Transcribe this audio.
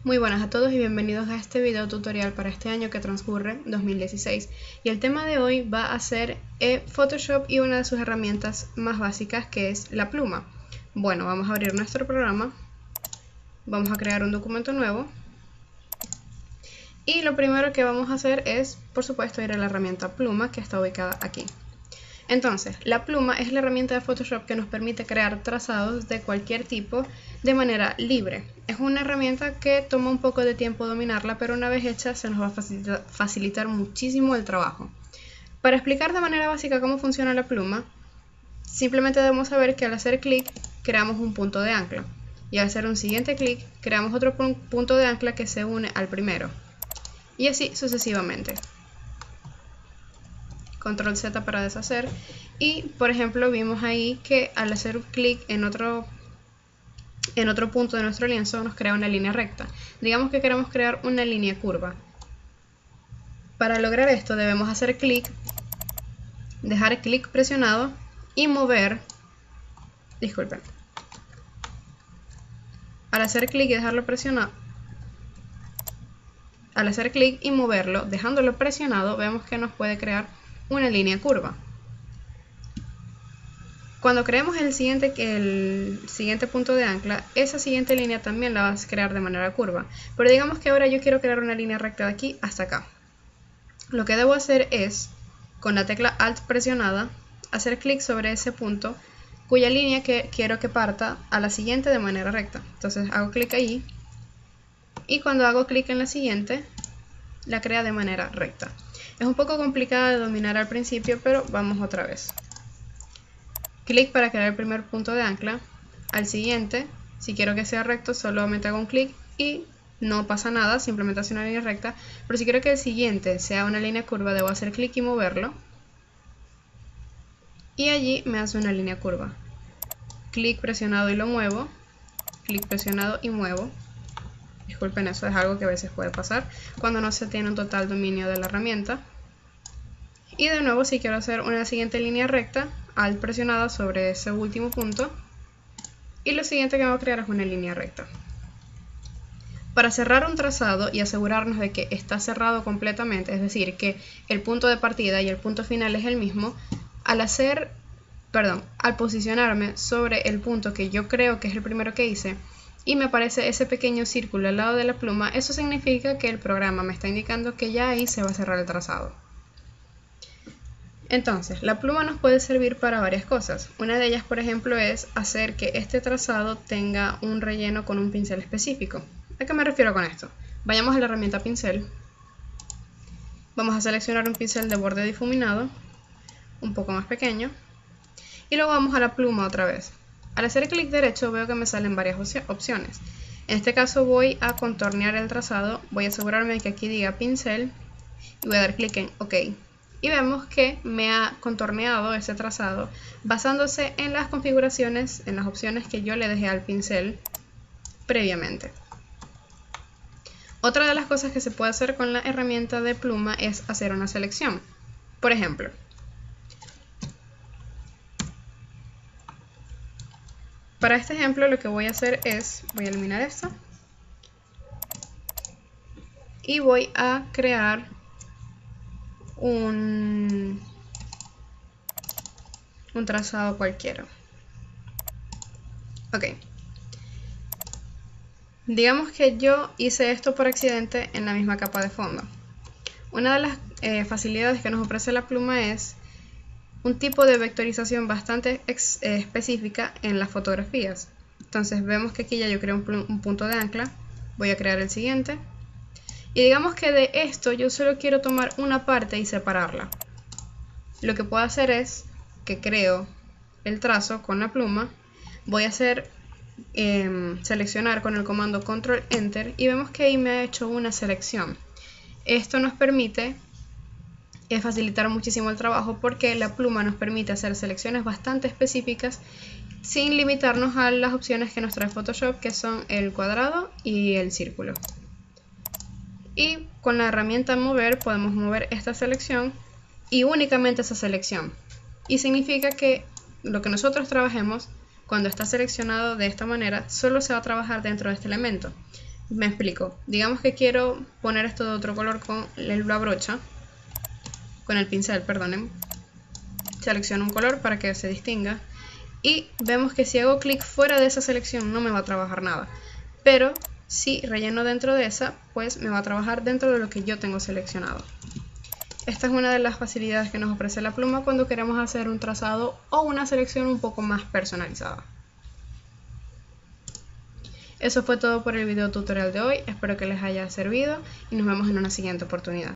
Muy buenas a todos y bienvenidos a este video tutorial para este año que transcurre 2016, y el tema de hoy va a ser Photoshop y una de sus herramientas más básicas, que es la pluma. Bueno, vamos a abrir nuestro programa, vamos a crear un documento nuevo y lo primero que vamos a hacer es, por supuesto, ir a la herramienta pluma, que está ubicada aquí. Entonces, la pluma es la herramienta de Photoshop que nos permite crear trazados de cualquier tipo de manera libre. Es una herramienta que toma un poco de tiempo dominarla, pero una vez hecha se nos va a facilitar muchísimo el trabajo. Para explicar de manera básica cómo funciona la pluma, simplemente debemos saber que al hacer clic creamos un punto de ancla, y al hacer un siguiente clic creamos otro punto de ancla que se une al primero, y así sucesivamente. Control Z para deshacer, y por ejemplo vimos ahí que al hacer un clic en otro punto de nuestro lienzo nos crea una línea recta. Digamos que queremos crear una línea curva. Para lograr esto debemos hacer clic, dejar clic presionado y mover, disculpen, al hacer clic y dejarlo presionado, al hacer clic y moverlo dejándolo presionado, vemos que nos puede crear una línea curva. Cuando creemos el siguiente punto de ancla, esa siguiente línea también la vas a crear de manera curva. Pero digamos que ahora yo quiero crear una línea recta de aquí hasta acá. Lo que debo hacer es, con la tecla Alt presionada, hacer clic sobre ese punto cuya línea que quiero que parta a la siguiente de manera recta. Entonces hago clic ahí, y cuando hago clic en la siguiente, la crea de manera recta. Es un poco complicada de dominar al principio, pero vamos otra vez. Clic para crear el primer punto de ancla. Al siguiente, si quiero que sea recto, solamente hago un clic y no pasa nada, simplemente hace una línea recta. Pero si quiero que el siguiente sea una línea curva, debo hacer clic y moverlo, y allí me hace una línea curva. Clic presionado y lo muevo, clic presionado y muevo. Disculpen, eso es algo que a veces puede pasar cuando no se tiene un total dominio de la herramienta. Y de nuevo, si quiero hacer una siguiente línea recta, Alt presionada sobre ese último punto, y lo siguiente que voy a crear es una línea recta. Para cerrar un trazado y asegurarnos de que está cerrado completamente, es decir, que el punto de partida y el punto final es el mismo, al posicionarme sobre el punto que yo creo que es el primero que hice, y me aparece ese pequeño círculo al lado de la pluma, eso significa que el programa me está indicando que ya ahí se va a cerrar el trazado. Entonces, la pluma nos puede servir para varias cosas. Una de ellas, por ejemplo, es hacer que este trazado tenga un relleno con un pincel específico. ¿A qué me refiero con esto? Vayamos a la herramienta pincel. Vamos a seleccionar un pincel de borde difuminado, un poco más pequeño, y luego vamos a la pluma otra vez. Al hacer clic derecho veo que me salen varias opciones. En este caso voy a contornear el trazado, voy a asegurarme de que aquí diga pincel y voy a dar clic en OK. Y vemos que me ha contorneado ese trazado basándose en las configuraciones, en las opciones que yo le dejé al pincel previamente. Otra de las cosas que se puede hacer con la herramienta de pluma es hacer una selección. Por ejemplo, para este ejemplo lo que voy a hacer es, voy a eliminar esto y voy a crear un trazado cualquiera. Ok. Digamos que yo hice esto por accidente en la misma capa de fondo. Una de las facilidades que nos ofrece la pluma es un tipo de vectorización bastante específica en las fotografías. Entonces vemos que aquí ya yo creo un punto de ancla, voy a crear el siguiente, y digamos que de esto yo solo quiero tomar una parte y separarla. Lo que puedo hacer es que creo el trazo con la pluma, voy a hacer seleccionar con el comando Control Enter, y vemos que ahí me ha hecho una selección. Esto nos permite facilitar muchísimo el trabajo, porque la pluma nos permite hacer selecciones bastante específicas sin limitarnos a las opciones que nos trae Photoshop, que son el cuadrado y el círculo. Y con la herramienta mover podemos mover esta selección y únicamente esa selección, y significa que lo que nosotros trabajemos cuando está seleccionado de esta manera solo se va a trabajar dentro de este elemento. Me explico. Digamos que quiero poner esto de otro color con la brocha, con el pincel, perdonen. Selecciono un color para que se distinga. Y vemos que si hago clic fuera de esa selección no me va a trabajar nada. Pero si relleno dentro de esa, pues me va a trabajar dentro de lo que yo tengo seleccionado. Esta es una de las facilidades que nos ofrece la pluma cuando queremos hacer un trazado o una selección un poco más personalizada. Eso fue todo por el video tutorial de hoy, espero que les haya servido y nos vemos en una siguiente oportunidad.